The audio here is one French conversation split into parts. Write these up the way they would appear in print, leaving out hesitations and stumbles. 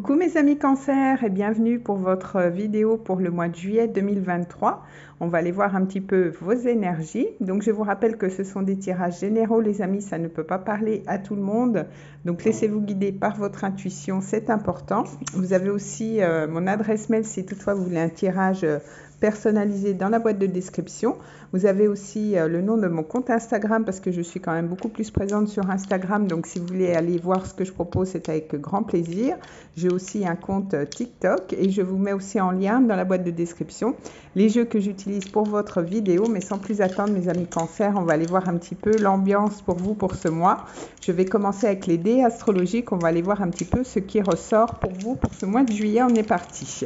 Coucou mes amis Cancer et bienvenue pour votre vidéo pour le mois de juillet 2023. On va aller voir un petit peu vos énergies. Donc je vous rappelle que ce sont des tirages généraux les amis, ça ne peut pas parler à tout le monde. Donc laissez-vous guider par votre intuition, c'est important. Vous avez aussi mon adresse mail si toutefois vous voulez un tirage personnalisé dans la boîte de description. Vous avez aussi le nom de mon compte Instagram parce que je suis quand même beaucoup plus présente sur Instagram. Donc si vous voulez aller voir ce que je propose, c'est avec grand plaisir. J'ai aussi un compte TikTok et je vous mets aussi en lien dans la boîte de description les jeux que j'utilise pour votre vidéo. Mais sans plus attendre mes amis Cancer, on va aller voir un petit peu l'ambiance pour vous pour ce mois. Je vais commencer avec les dés astrologiques. On va aller voir un petit peu ce qui ressort pour vous pour ce mois de juillet. On est parti.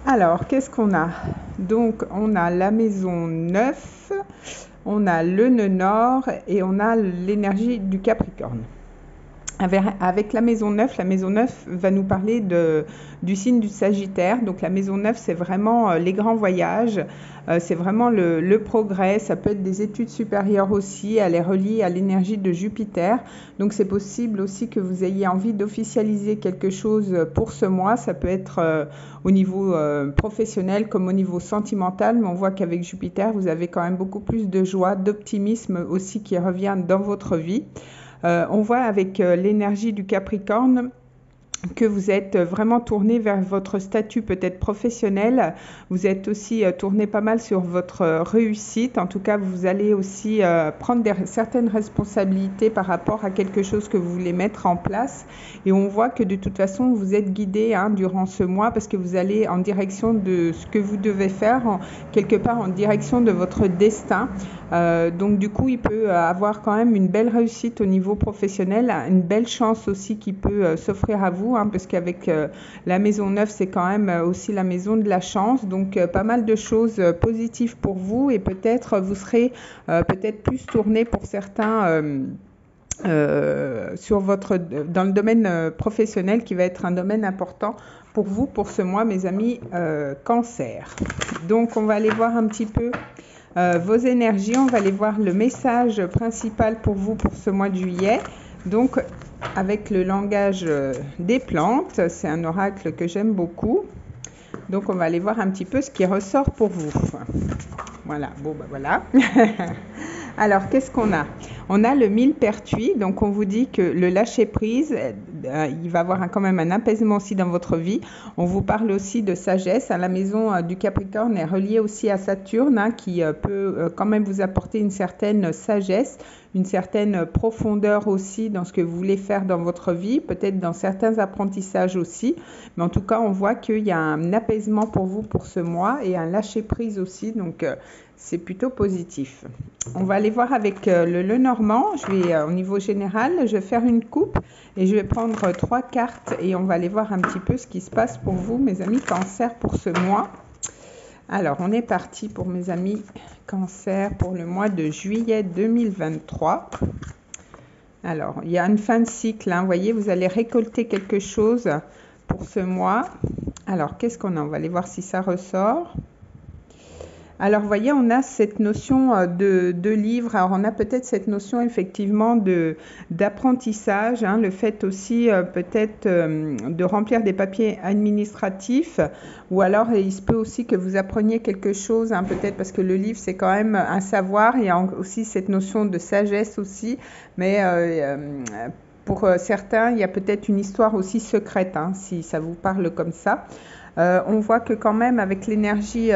Alors, qu'est-ce qu'on a? Donc, on a la maison 9, on a le nœud nord et on a l'énergie du Capricorne. Avec la maison 9 va nous parler du signe du Sagittaire. Donc la maison 9, c'est vraiment les grands voyages, c'est vraiment le progrès. Ça peut être des études supérieures aussi, elle est reliée à l'énergie de Jupiter. Donc c'est possible aussi que vous ayez envie d'officialiser quelque chose pour ce mois. Ça peut être au niveau professionnel comme au niveau sentimental, mais on voit qu'avec Jupiter, vous avez quand même beaucoup plus de joie, d'optimisme aussi qui revient dans votre vie. On voit avec l'énergie du Capricorne que vous êtes vraiment tourné vers votre statut peut-être professionnel. Vous êtes aussi tourné pas mal sur votre réussite. En tout cas, vous allez aussi prendre certaines responsabilités par rapport à quelque chose que vous voulez mettre en place. Et on voit que de toute façon, vous êtes guidé durant ce mois parce que vous allez en direction de ce que vous devez faire, quelque part en direction de votre destin. Donc du coup, il peut avoir quand même une belle réussite au niveau professionnel, une belle chance aussi qui peut s'offrir à vous, parce qu'avec la maison 9, c'est quand même aussi la maison de la chance. Donc pas mal de choses positives pour vous et peut-être vous serez peut-être plus tourné pour certains dans le domaine professionnel qui va être un domaine important pour vous pour ce mois, mes amis Cancer. Donc on va aller voir un petit peu vos énergies, on va aller voir le message principal pour vous pour ce mois de juillet. Donc avec le langage des plantes, c'est un oracle que j'aime beaucoup. Donc on va aller voir un petit peu ce qui ressort pour vous. Voilà, bon ben voilà. Alors, qu'est-ce qu'on a? On a le millepertuis, donc on vous dit que le lâcher-prise, il va avoir quand même un apaisement aussi dans votre vie. On vous parle aussi de sagesse. La maison du Capricorne est reliée aussi à Saturne, qui peut quand même vous apporter une certaine sagesse, une certaine profondeur aussi dans ce que vous voulez faire dans votre vie, peut-être dans certains apprentissages aussi. Mais en tout cas, on voit qu'il y a un apaisement pour vous pour ce mois et un lâcher-prise aussi, donc c'est plutôt positif. On va aller voir avec le Lenormand. Je vais, au niveau général, je vais faire une coupe et je vais prendre 3 cartes et on va aller voir un petit peu ce qui se passe pour vous, mes amis Cancer, pour ce mois. Alors, on est parti pour mes amis Cancer pour le mois de juillet 2023. Alors, il y a une fin de cycle. Vous voyez, vous allez récolter quelque chose pour ce mois. Alors, qu'est-ce qu'on a? On va aller voir si ça ressort. Alors, vous voyez, on a cette notion de livre. Alors, on a peut-être cette notion effectivement d'apprentissage, le fait aussi peut-être de remplir des papiers administratifs, ou alors il se peut aussi que vous appreniez quelque chose, peut-être parce que le livre, c'est quand même un savoir. Il y a aussi cette notion de sagesse aussi, mais pour certains, il y a peut-être une histoire aussi secrète, si ça vous parle comme ça. On voit que quand même avec l'énergie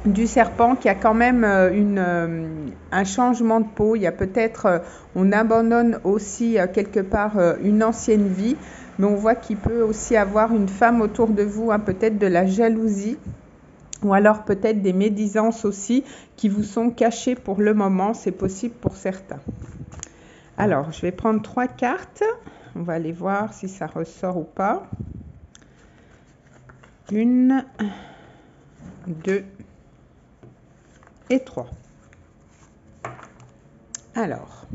du serpent, qui a quand même un changement de peau. Il y a peut-être, on abandonne aussi quelque part une ancienne vie, mais on voit qu'il peut aussi avoir une femme autour de vous, peut-être de la jalousie, ou alors peut-être des médisances aussi qui vous sont cachées pour le moment. C'est possible pour certains. Alors, je vais prendre 3 cartes. On va aller voir si ça ressort ou pas. 1, 2 et 3. Alors,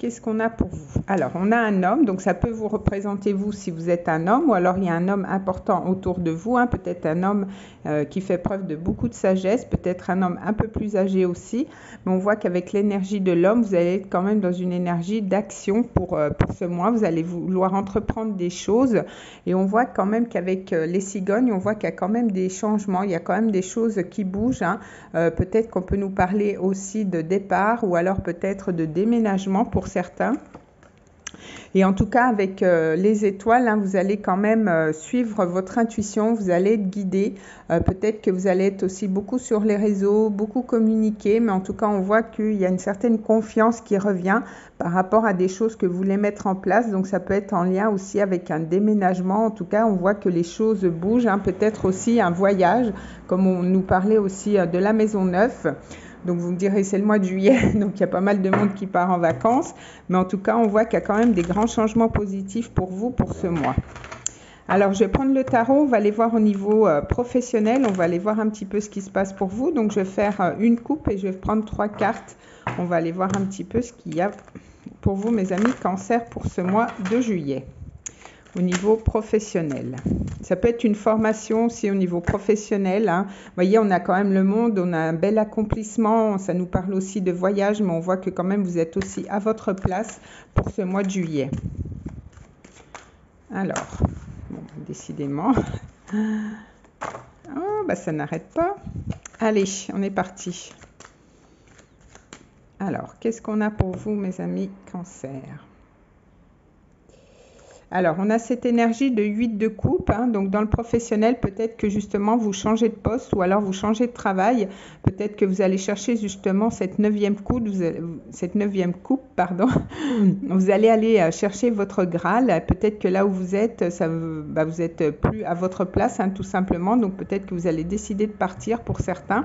qu'est-ce qu'on a pour vous? Alors, on a un homme, donc ça peut vous représenter vous si vous êtes un homme, ou alors il y a un homme important autour de vous, hein, peut-être un homme qui fait preuve de beaucoup de sagesse, peut-être un homme un peu plus âgé aussi, mais on voit qu'avec l'énergie de l'homme, vous allez être quand même dans une énergie d'action pour ce mois, vous allez vouloir entreprendre des choses, et on voit quand même qu'avec les cigognes, on voit qu'il y a quand même des changements, il y a quand même des choses qui bougent, hein. Peut-être qu'on peut nous parler aussi de départ, ou alors peut-être de déménagement pour certains. Et en tout cas, avec les étoiles, hein, vous allez quand même suivre votre intuition, vous allez être guidé. Peut-être que vous allez être aussi beaucoup sur les réseaux, beaucoup communiquer, mais en tout cas, on voit qu'il y a une certaine confiance qui revient par rapport à des choses que vous voulez mettre en place. Donc, ça peut être en lien aussi avec un déménagement. En tout cas, on voit que les choses bougent, hein. Peut-être aussi un voyage, comme on nous parlait aussi de la maison neuve. Donc vous me direz, c'est le mois de juillet, donc il y a pas mal de monde qui part en vacances. Mais en tout cas, on voit qu'il y a quand même des grands changements positifs pour vous pour ce mois. Alors, je vais prendre le tarot, on va aller voir au niveau professionnel, on va aller voir un petit peu ce qui se passe pour vous. Donc, je vais faire une coupe et je vais prendre 3 cartes. On va aller voir un petit peu ce qu'il y a pour vous, mes amis Cancer, pour ce mois de juillet. Au niveau professionnel. Ça peut être une formation aussi au niveau professionnel, hein. Vous voyez, on a quand même le monde, on a un bel accomplissement, ça nous parle aussi de voyage, mais on voit que quand même vous êtes aussi à votre place pour ce mois de juillet. Alors, bon, décidément, oh, bah ça n'arrête pas. Allez, on est parti. Alors, qu'est-ce qu'on a pour vous, mes amis Cancer? Alors, on a cette énergie de 8 de coupe, hein, donc dans le professionnel, peut-être que justement vous changez de poste ou alors vous changez de travail. Peut-être que vous allez chercher justement cette 9e coupe, vous allez aller chercher votre Graal. Peut-être que là où vous êtes, vous êtes plus à votre place, hein, tout simplement. Donc peut-être que vous allez décider de partir pour certains.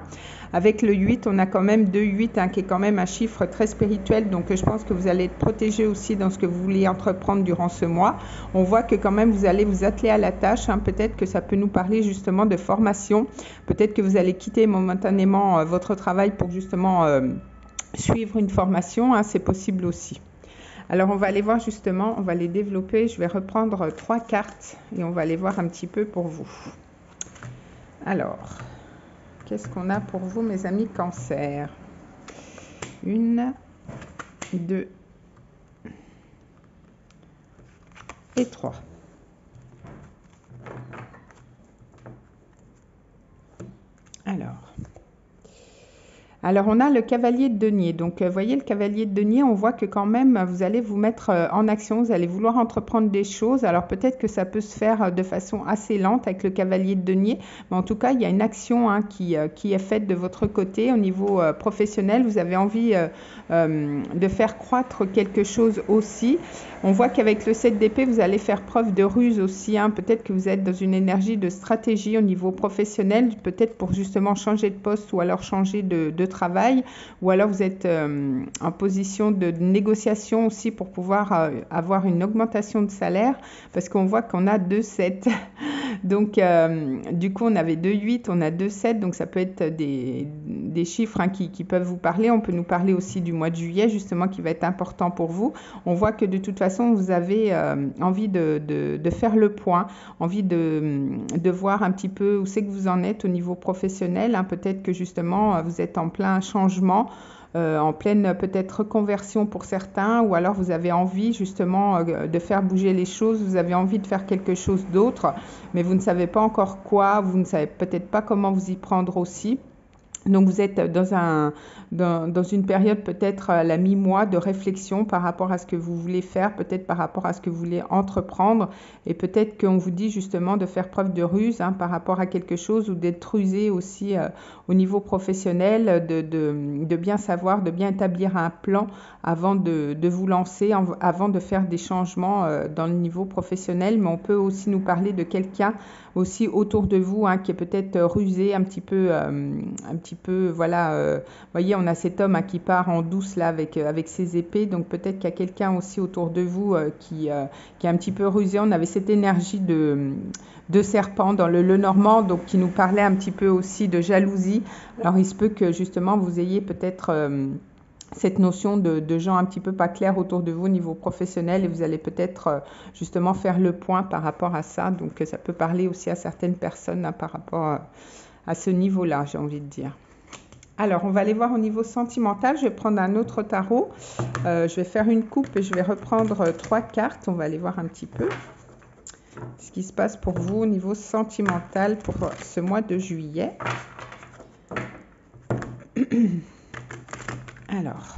Avec le 8, on a quand même 2-8, hein, qui est quand même un chiffre très spirituel. Donc je pense que vous allez être protégé aussi dans ce que vous voulez entreprendre durant ce mois. On voit que quand même vous allez vous atteler à la tâche, hein. Peut-être que ça peut nous parler justement de formation. Peut-être que vous allez quitter momentanément votre travail pour justement suivre une formation, hein. C'est possible aussi. Alors on va aller voir justement, on va les développer. Je vais reprendre 3 cartes et on va aller voir un petit peu pour vous. Alors, qu'est-ce qu'on a pour vous, mes amis Cancer? 1, 2 et 3. Alors, on a le cavalier de denier. Donc, vous voyez, le cavalier de denier, on voit que quand même, vous allez vous mettre en action, vous allez vouloir entreprendre des choses. Alors, peut-être que ça peut se faire de façon assez lente avec le cavalier de denier. Mais en tout cas, il y a une action, hein, qui est faite de votre côté. Au niveau professionnel, vous avez envie de faire croître quelque chose aussi. On voit qu'avec le 7 d'épée, vous allez faire preuve de ruse aussi, hein. Peut-être que vous êtes dans une énergie de stratégie au niveau professionnel, peut-être pour justement changer de poste ou alors changer de travail, ou alors vous êtes en position de négociation aussi pour pouvoir avoir une augmentation de salaire, parce qu'on voit qu'on a 2-7. Donc, du coup, on avait 2-8, on a 2-7, donc ça peut être des chiffres, hein, qui peuvent vous parler. On peut nous parler aussi du mois de juillet, justement, qui va être important pour vous. On voit que de toute façon, vous avez envie de faire le point, envie de voir un petit peu où c'est que vous en êtes au niveau professionnel, hein. Peut-être que justement, vous êtes en plein changement, en pleine peut-être reconversion pour certains, ou alors vous avez envie justement de faire bouger les choses, vous avez envie de faire quelque chose d'autre, mais vous ne savez pas encore quoi, vous ne savez peut-être pas comment vous y prendre aussi. Donc vous êtes dans une période peut-être à la mi-mois de réflexion par rapport à ce que vous voulez faire, peut-être par rapport à ce que vous voulez entreprendre, et peut-être qu'on vous dit justement de faire preuve de ruse, hein, par rapport à quelque chose, ou d'être rusé aussi au niveau professionnel, de bien savoir, de bien établir un plan avant de vous lancer, avant de faire des changements dans le niveau professionnel. Mais on peut aussi nous parler de quelqu'un aussi autour de vous, hein, qui est peut-être rusé, un petit peu, voilà. Voyez, on a cet homme, hein, qui part en douce là avec ses épées. Donc peut-être qu'il y a quelqu'un aussi autour de vous qui est un petit peu rusé. On avait cette énergie de serpent dans le Lenormand, donc qui nous parlait un petit peu aussi de jalousie. Alors il se peut que justement vous ayez peut-être cette notion de gens un petit peu pas clairs autour de vous au niveau professionnel et vous allez peut-être justement faire le point par rapport à ça. Donc ça peut parler aussi à certaines personnes hein, par rapport à ce niveau-là, j'ai envie de dire. Alors, on va aller voir au niveau sentimental. Je vais prendre un autre tarot. Je vais faire une coupe et je vais reprendre 3 cartes. On va aller voir un petit peu ce qui se passe pour vous au niveau sentimental pour ce mois de juillet. Alors,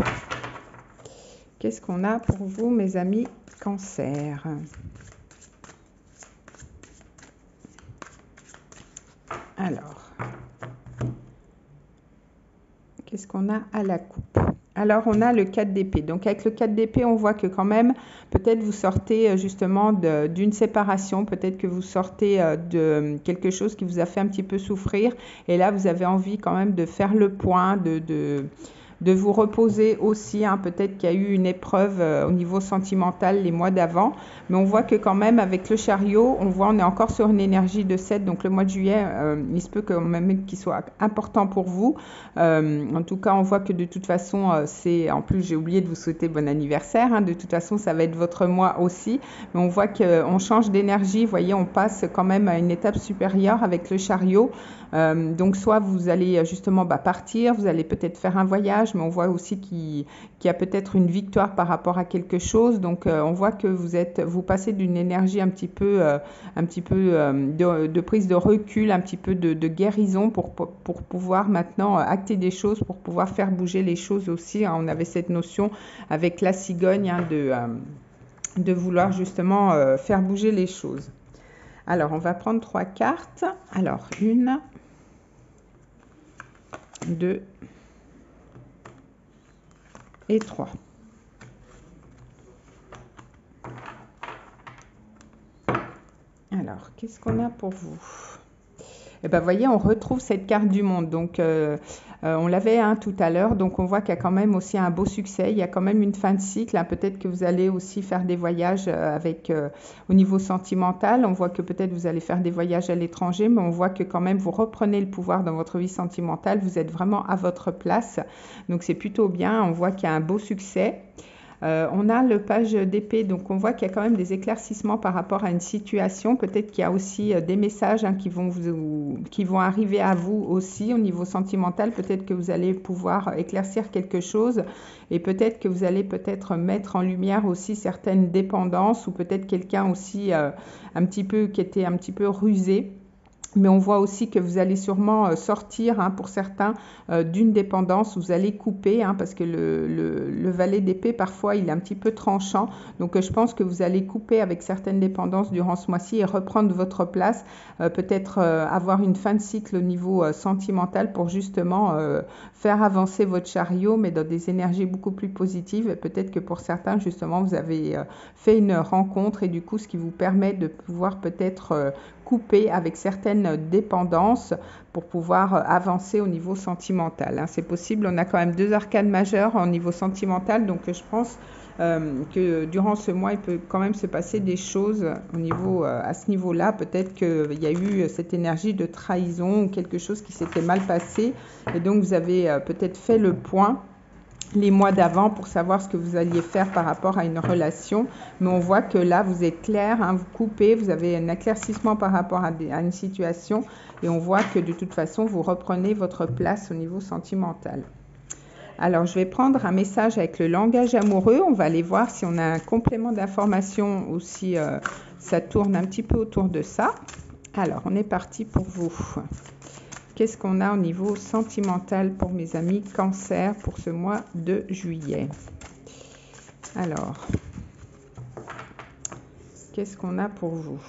qu'est-ce qu'on a pour vous, mes amis Cancer? Alors, qu'est-ce qu'on a à la coupe? Alors, on a le 4 d'épée. Donc, avec le 4 d'épée, on voit que quand même, peut-être vous sortez justement d'une séparation. Peut-être que vous sortez de quelque chose qui vous a fait un petit peu souffrir. Et là, vous avez envie quand même de faire le point, de vous reposer aussi. Hein. Peut-être qu'il y a eu une épreuve au niveau sentimental les mois d'avant. Mais on voit que quand même, avec le chariot, on est encore sur une énergie de 7. Donc, le mois de juillet, il se peut quand même qu'il soit important pour vous. En tout cas, on voit que de toute façon, en plus, j'ai oublié de vous souhaiter bon anniversaire. Hein. De toute façon, ça va être votre mois aussi. Mais on voit qu'on change d'énergie. Vous voyez, on passe quand même à une étape supérieure avec le chariot. Donc, soit vous allez justement partir, vous allez peut-être faire un voyage, mais on voit aussi qu'il y a peut-être une victoire par rapport à quelque chose. Donc, on voit que vous passez d'une énergie un petit peu de prise de recul, un petit peu de guérison pour pouvoir maintenant acter des choses, pour pouvoir faire bouger les choses aussi. Hein. On avait cette notion avec la cigogne hein, de vouloir justement faire bouger les choses. Alors, on va prendre 3 cartes. Alors, 1, 2 et 3. Alors, qu'est-ce qu'on a pour vous? Eh bien, voyez, on retrouve cette carte du monde. Donc, on l'avait hein, tout à l'heure. Donc, on voit qu'il y a quand même aussi un beau succès. Il y a quand même une fin de cycle. Hein. Peut-être que vous allez aussi faire des voyages au niveau sentimental. On voit que peut-être vous allez faire des voyages à l'étranger, mais on voit que quand même vous reprenez le pouvoir dans votre vie sentimentale. Vous êtes vraiment à votre place. Donc, c'est plutôt bien. On voit qu'il y a un beau succès. On a le page d'épée, donc on voit qu'il y a quand même des éclaircissements par rapport à une situation. Peut-être qu'il y a aussi des messages hein, qui vont arriver à vous aussi au niveau sentimental. Peut-être que vous allez pouvoir éclaircir quelque chose et peut-être que vous allez peut-être mettre en lumière aussi certaines dépendances ou peut-être quelqu'un aussi qui était un petit peu rusé. Mais on voit aussi que vous allez sûrement sortir, hein, pour certains, d'une dépendance. Vous allez couper, hein, parce que le valet d'épée, parfois, il est un petit peu tranchant. Donc, je pense que vous allez couper avec certaines dépendances durant ce mois-ci et reprendre votre place. Peut-être avoir une fin de cycle au niveau sentimental pour justement faire avancer votre chariot, mais dans des énergies beaucoup plus positives. Et peut-être que pour certains, justement, vous avez fait une rencontre et du coup, ce qui vous permet de pouvoir peut-être couper avec certaines dépendances pour pouvoir avancer au niveau sentimental. Hein. C'est possible, on a quand même 2 arcanes majeures au niveau sentimental, donc je pense que durant ce mois, il peut quand même se passer des choses à ce niveau-là. Peut-être qu'il y a eu cette énergie de trahison ou quelque chose qui s'était mal passé et donc vous avez peut-être fait le point les mois d'avant pour savoir ce que vous alliez faire par rapport à une relation. Mais on voit que là, vous êtes clair, hein, vous coupez, vous avez un éclaircissement par rapport à une situation et on voit que de toute façon, vous reprenez votre place au niveau sentimental. Alors, je vais prendre un message avec le langage amoureux. On va aller voir si on a un complément d'information ou si ça tourne un petit peu autour de ça. Alors, on est parti pour vous. Qu'est-ce qu'on a au niveau sentimental pour mes amis Cancer pour ce mois de juillet? Alors, qu'est-ce qu'on a pour vous?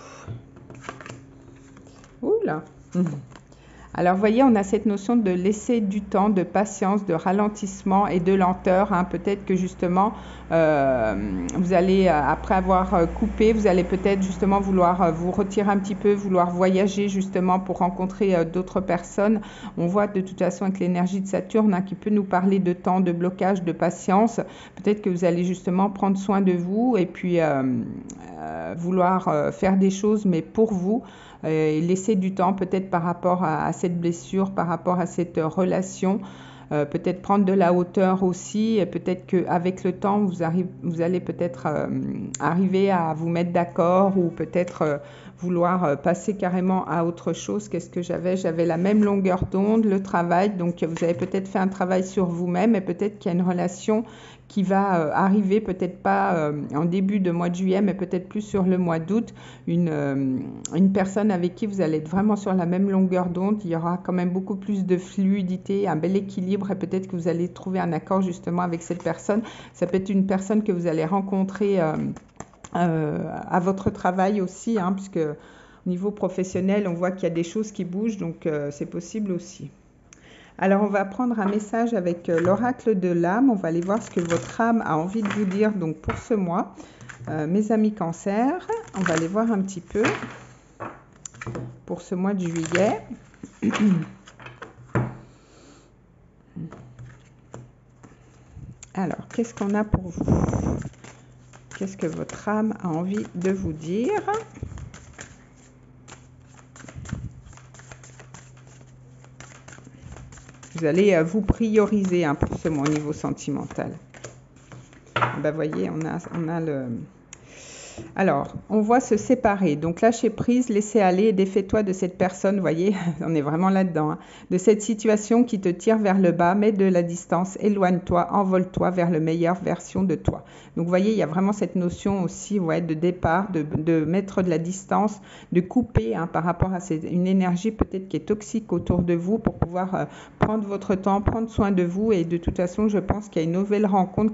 Oula! Alors, vous voyez, on a cette notion de laisser du temps, de patience, de ralentissement et de lenteur. Hein. Peut-être que justement, vous allez, après avoir coupé, vous allez peut-être justement vouloir vous retirer un petit peu, vouloir voyager justement pour rencontrer d'autres personnes. On voit de toute façon avec l'énergie de Saturne hein, qui peut nous parler de temps, de blocage, de patience. Peut-être que vous allez justement prendre soin de vous et puis vouloir faire des choses, mais pour vous. Et laisser du temps peut-être par rapport à cette blessure, par rapport à cette relation. peut-être prendre de la hauteur aussi, et peut-être qu'avec le temps, vous allez peut-être arriver à vous mettre d'accord ou peut-être vouloir passer carrément à autre chose. Qu'est-ce que j'avais? J'avais la même longueur d'onde, le travail, donc vous avez peut-être fait un travail sur vous-même et peut-être qu'il y a une relation qui va arriver, peut-être pas en début de mois de juillet, mais peut-être plus sur le mois d'août, une personne avec qui vous allez être vraiment sur la même longueur d'onde. Il y aura quand même beaucoup plus de fluidité, un bel équilibre et peut-être que vous allez trouver un accord justement avec cette personne. Ça peut être une personne que vous allez rencontrer à votre travail aussi, hein, puisque au niveau professionnel, on voit qu'il y a des choses qui bougent, donc c'est possible aussi. Alors, on va prendre un message avec l'oracle de l'âme. On va aller voir ce que votre âme a envie de vous dire donc pour ce mois. Mes amis Cancer, on va aller voir un petit peu pour ce mois de juillet. Alors, qu'est-ce qu'on a pour vous? Qu'est-ce que votre âme a envie de vous dire? Vous allez vous prioriser hein, pour ce mois au niveau sentimental. Ben, voyez, on a le... Alors, on voit se séparer. Donc, lâcher prise, laisser aller et défais-toi de cette personne. Vous voyez, on est vraiment là-dedans. Hein, de cette situation qui te tire vers le bas, mets de la distance, éloigne-toi, envole-toi vers la meilleure version de toi. Donc, vous voyez, il y a vraiment cette notion aussi ouais, de départ, de mettre de la distance, de couper hein, par rapport à une énergie peut-être qui est toxique autour de vous pour pouvoir prendre votre temps, prendre soin de vous. Et de toute façon, je pense qu'il y a une nouvelle rencontre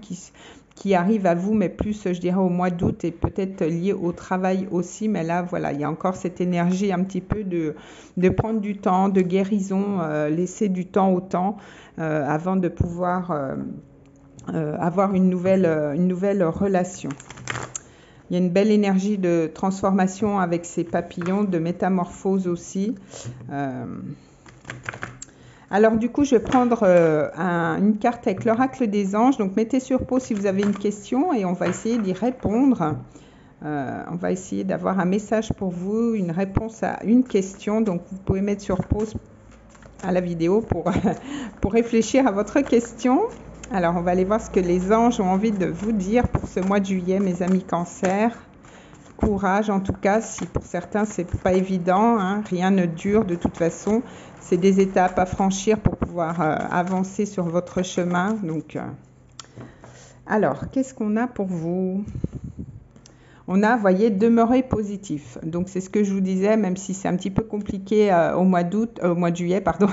qui arrive à vous, mais plus, je dirais, au mois d'août et peut-être lié au travail aussi. Mais là, voilà, il y a encore cette énergie un petit peu de prendre du temps, de guérison, laisser du temps au temps avant de pouvoir avoir une nouvelle relation. Il y a une belle énergie de transformation avec ces papillons, de métamorphose aussi. Alors du coup, je vais prendre une carte avec l'oracle des anges. Donc mettez sur pause si vous avez une question et on va essayer d'y répondre. On va essayer d'avoir un message pour vous, une réponse à une question. Donc vous pouvez mettre sur pause à la vidéo pour réfléchir à votre question. Alors on va aller voir ce que les anges ont envie de vous dire pour ce mois de juillet, mes amis Cancer. Courage en tout cas, si pour certains c'est pas évident, hein, rien ne dure de toute façon. C'est des étapes à franchir pour pouvoir avancer sur votre chemin. Donc, alors, qu'est-ce qu'on a pour vous? On a, voyez, demeurer positif. Donc, c'est ce que je vous disais, même si c'est un petit peu compliqué au mois de juillet, pardon.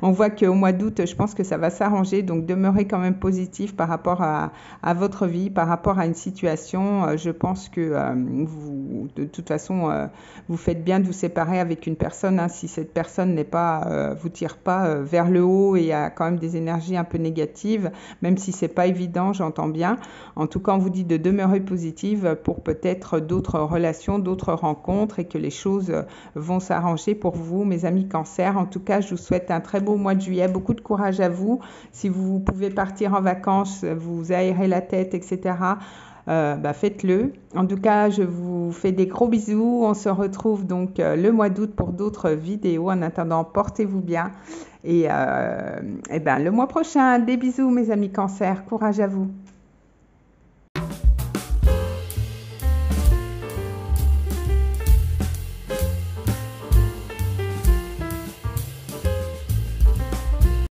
On voit qu'au mois d'août, je pense que ça va s'arranger. Donc, demeurez quand même positif par rapport à votre vie, par rapport à une situation. Je pense que vous, de toute façon, vous faites bien de vous séparer avec une personne. Hein, si cette personne n'est pas, vous tire pas vers le haut et a quand même des énergies un peu négatives, même si c'est pas évident, j'entends bien. En tout cas, on vous dit de demeurer positive pour peut-être d'autres relations, d'autres rencontres et que les choses vont s'arranger pour vous, mes amis Cancer. En tout cas, je vous souhaite un très beau mois de juillet, beaucoup de courage à vous. Si vous pouvez partir en vacances, vous aérez la tête, etc., faites-le. En tout cas, je vous fais des gros bisous. On se retrouve donc le mois d'août pour d'autres vidéos. En attendant, portez-vous bien. Et le mois prochain, des bisous, mes amis Cancer. Courage à vous.